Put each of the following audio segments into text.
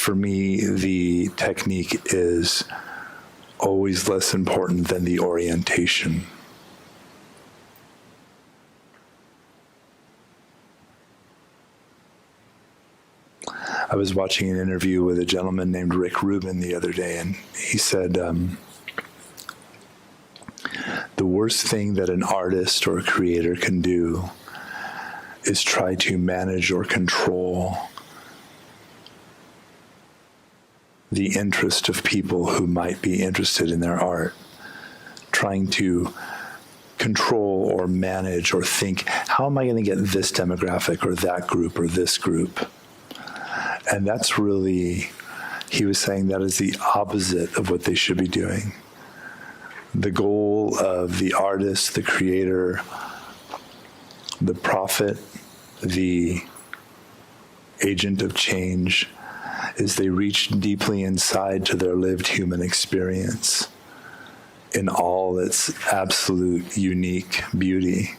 for me, the technique is always less important than the orientation. I was watching an interview with a gentleman named Rick Rubin the other day, and he said, the worst thing that an artist or a creator can do is try to manage or control the interest of people who might be interested in their art, trying to control or manage or think, how am I going to get this demographic or that group or this group? And that's really, he was saying that is the opposite of what they should be doing. The goal of the artist, the creator, the prophet, the agent of change, is they reach deeply inside to their lived human experience in all its absolute unique beauty.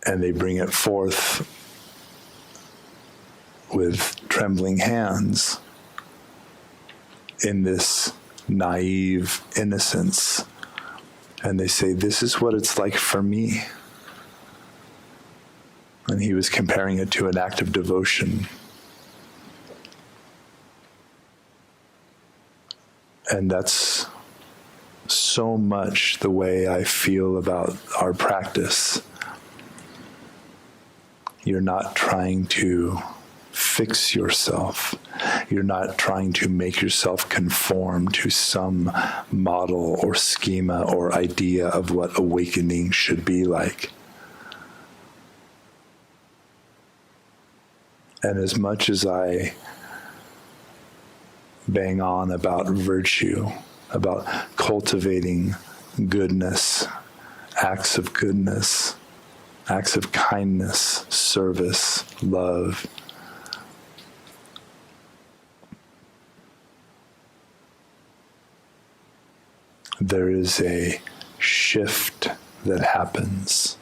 And they bring it forth with trembling hands in this naive innocence. And they say, this is what it's like for me. And he was comparing it to an act of devotion. And that's so much the way I feel about our practice. You're not trying to fix yourself. You're not trying to make yourself conform to some model or schema or idea of what awakening should be like. And as much as I bang on about virtue, about cultivating goodness, acts of kindness, service, love, there is a shift that happens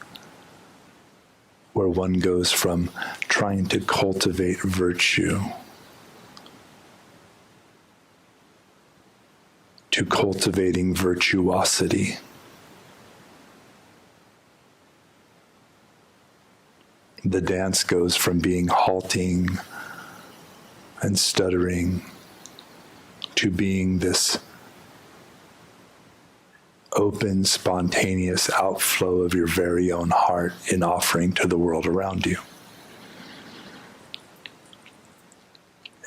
where one goes from trying to cultivate virtue to cultivating virtuosity. The dance goes from being halting and stuttering to being this open, spontaneous outflow of your very own heart in offering to the world around you.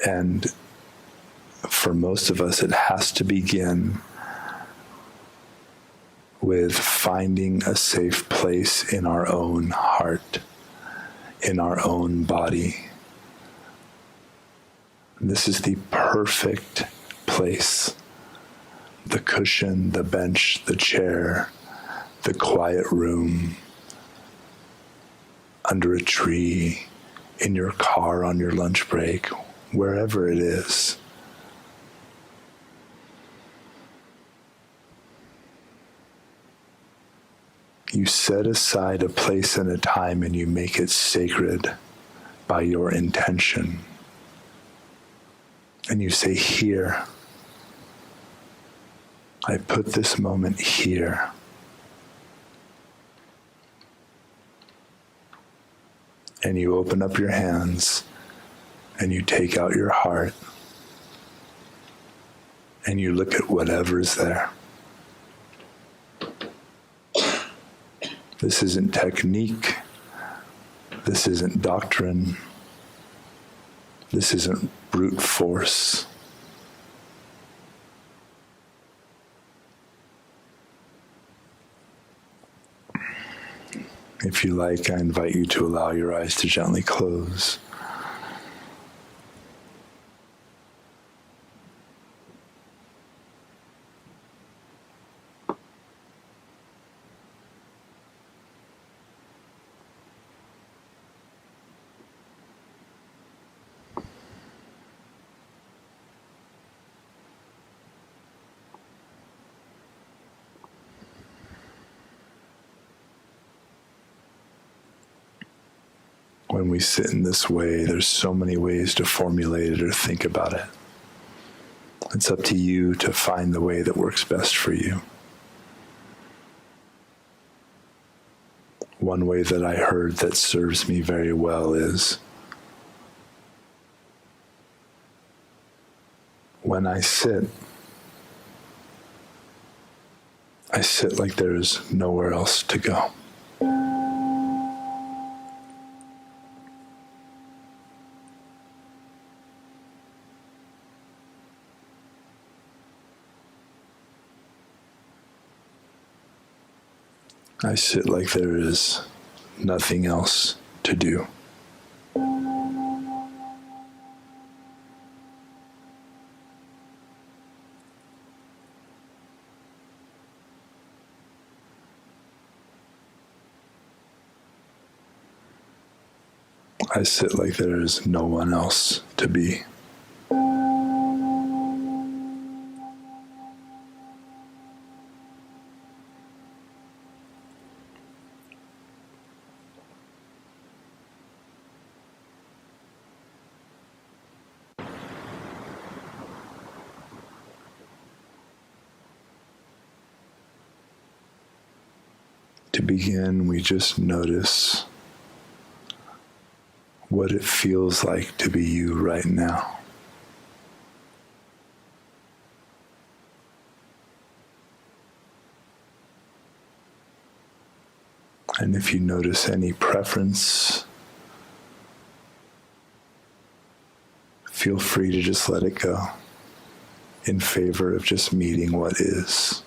And for most of us, it has to begin with finding a safe place in our own heart, in our own body. This is the perfect place. The cushion, the bench, the chair, the quiet room, under a tree, in your car on your lunch break, wherever it is. You set aside a place and a time and you make it sacred by your intention. And you say, here, I put this moment here. And you open up your hands and you take out your heart and you look at whatever's there. This isn't technique. This isn't doctrine. This isn't brute force. If you like, I invite you to allow your eyes to gently close. When we sit in this way, there's so many ways to formulate it or think about it. It's up to you to find the way that works best for you. One way that I heard that serves me very well is, when I sit like there is nowhere else to go. I sit like there is nothing else to do. I sit like there is no one else to be. To begin, we just notice what it feels like to be you right now. And if you notice any preference, feel free to just let it go in favor of just meeting what is.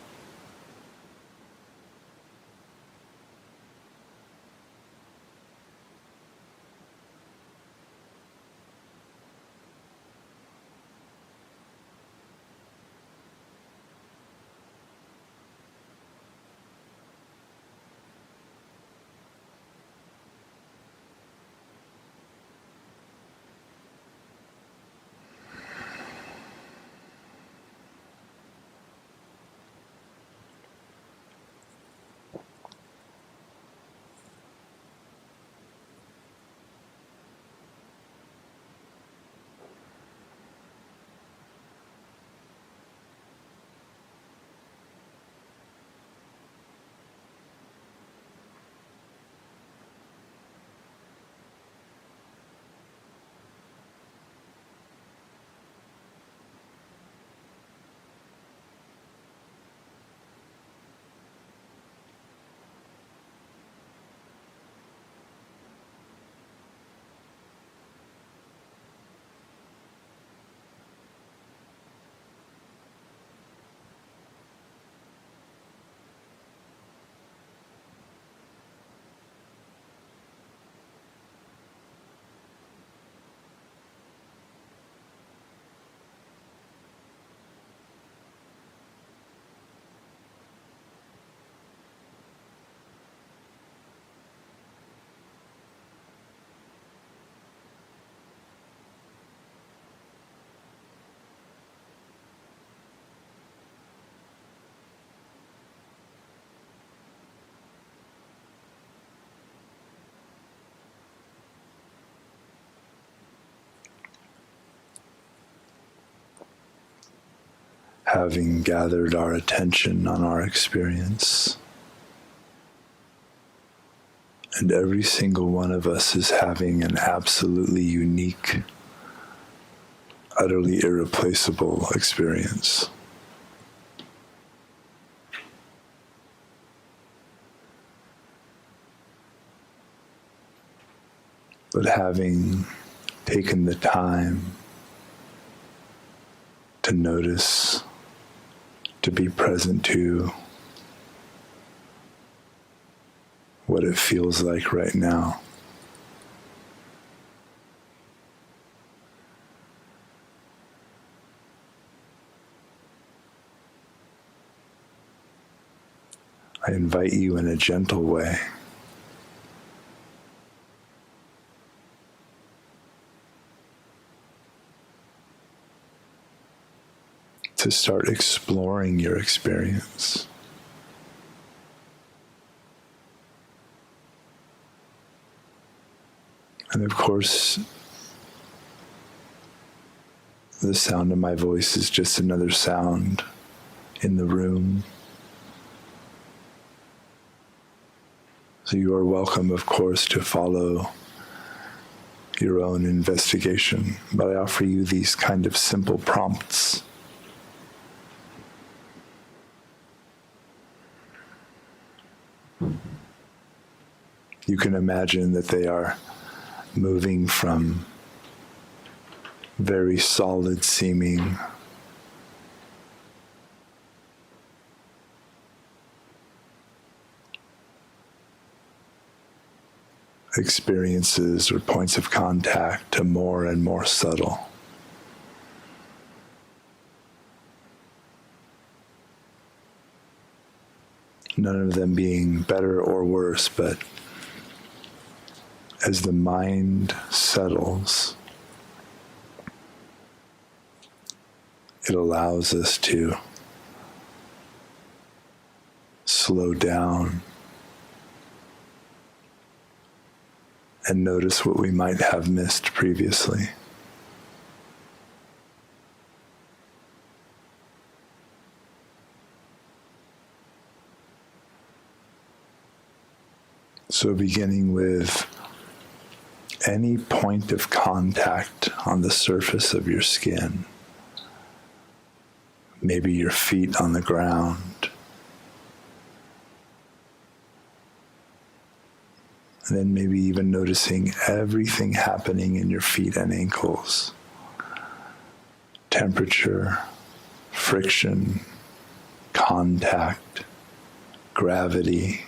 Having gathered our attention on our experience, and every single one of us is having an absolutely unique, utterly irreplaceable experience. But having taken the time to notice, to be present to what it feels like right now, I invite you in a gentle way to start exploring your experience. And of course, the sound of my voice is just another sound in the room. So you are welcome, of course, to follow your own investigation, but I offer you these kind of simple prompts. You can imagine that they are moving from very solid seeming experiences or points of contact to more and more subtle. None of them being better or worse, but as the mind settles, it allows us to slow down and notice what we might have missed previously. So beginning with any point of contact on the surface of your skin, maybe your feet on the ground, and then maybe even noticing everything happening in your feet and ankles. Temperature, friction, contact, gravity.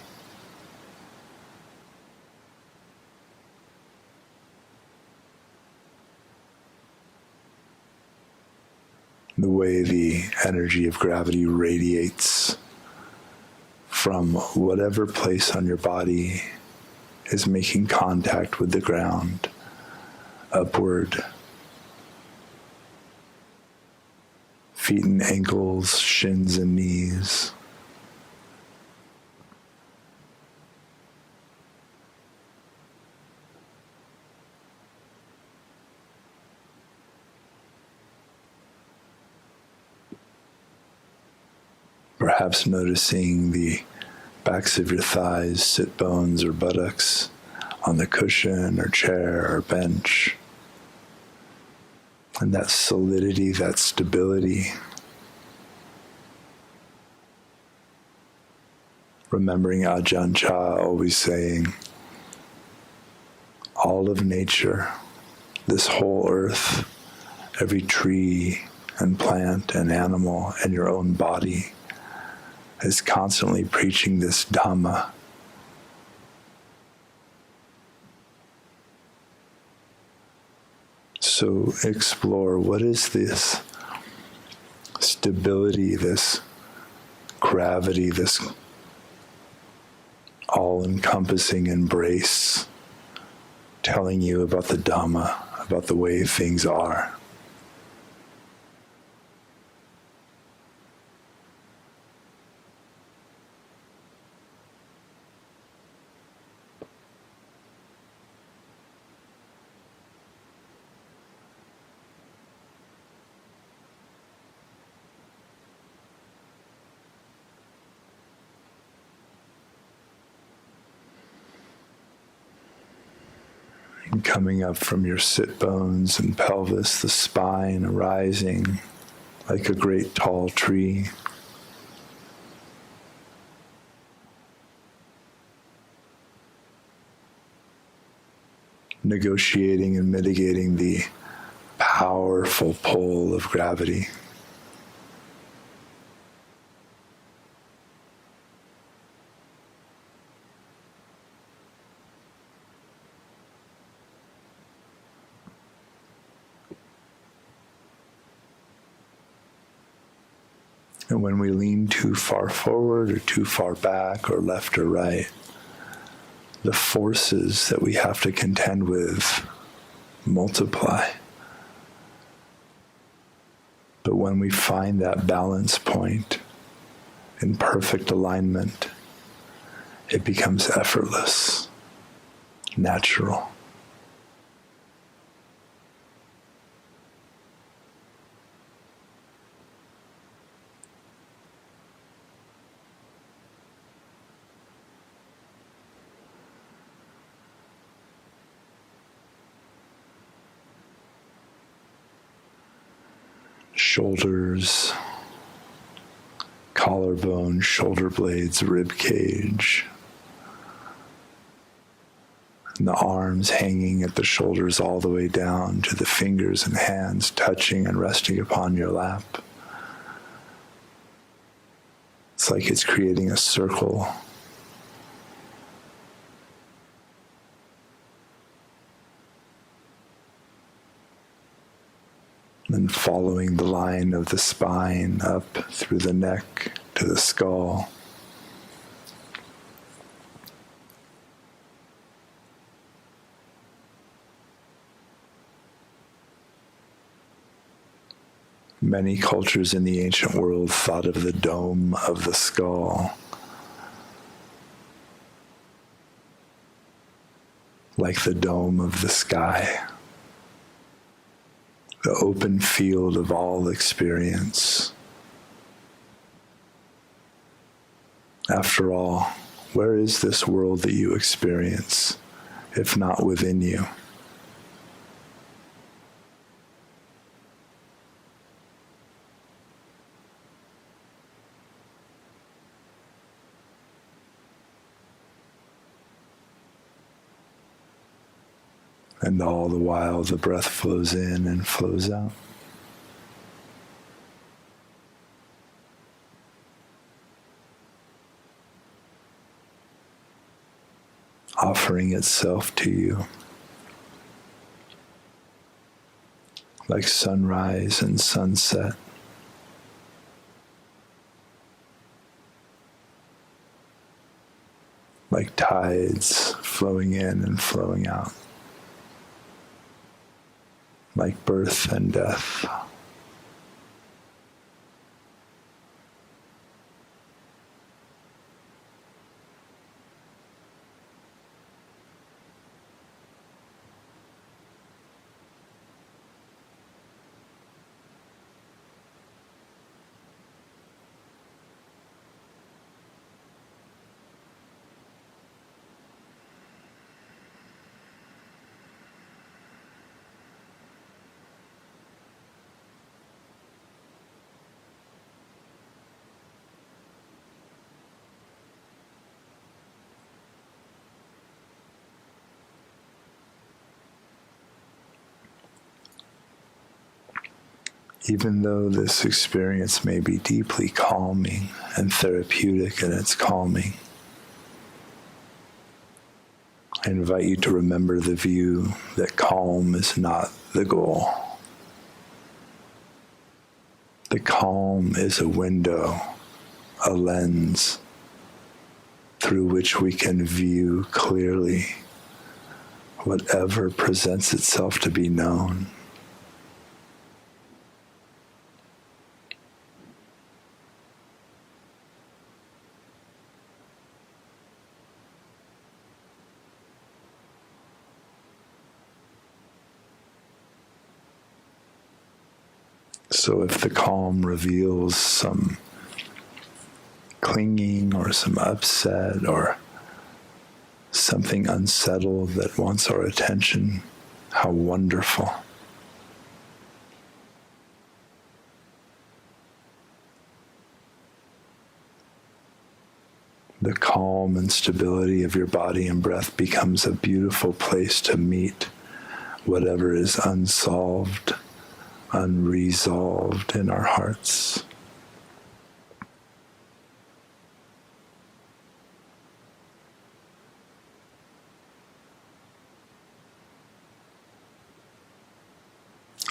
The way the energy of gravity radiates from whatever place on your body is making contact with the ground, upward, feet and ankles, shins and knees. Perhaps noticing the backs of your thighs, sit bones or buttocks on the cushion or chair or bench. And that solidity, that stability. Remembering Ajahn Chah always saying, all of nature, this whole earth, every tree and plant and animal and your own body is constantly preaching this Dhamma. So explore, what is this stability, this gravity, this all-encompassing embrace telling you about the Dhamma, about the way things are? And coming up from your sit bones and pelvis, the spine rising like a great tall tree. Negotiating and mitigating the powerful pull of gravity. And when we lean too far forward or too far back or left or right, the forces that we have to contend with multiply. But when we find that balance point in perfect alignment, it becomes effortless, natural. shoulders, collarbone, shoulder blades, rib cage, and the arms hanging at the shoulders all the way down to the fingers and hands touching and resting upon your lap. It's like it's creating a circle. And following the line of the spine up through the neck to the skull. Many cultures in the ancient world thought of the dome of the skull like the dome of the sky, the open field of all experience. After all, where is this world that you experience, if not within you? And all the while, the breath flows in and flows out. Offering itself to you like sunrise and sunset. Like tides flowing in and flowing out. Like birth and death. Even though this experience may be deeply calming and therapeutic in its calming, I invite you to remember the view that calm is not the goal. The calm is a window, a lens through which we can view clearly whatever presents itself to be known. So if the calm reveals some clinging or some upset or something unsettled that wants our attention, how wonderful. The calm and stability of your body and breath becomes a beautiful place to meet whatever is unsolved, unresolved in our hearts.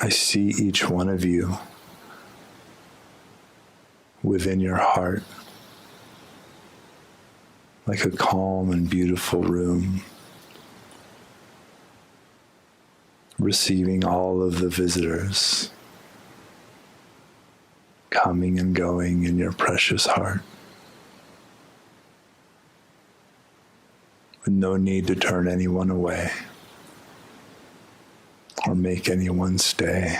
I see each one of you within your heart like a calm and beautiful room, receiving all of the visitors coming and going in your precious heart, with no need to turn anyone away or make anyone stay.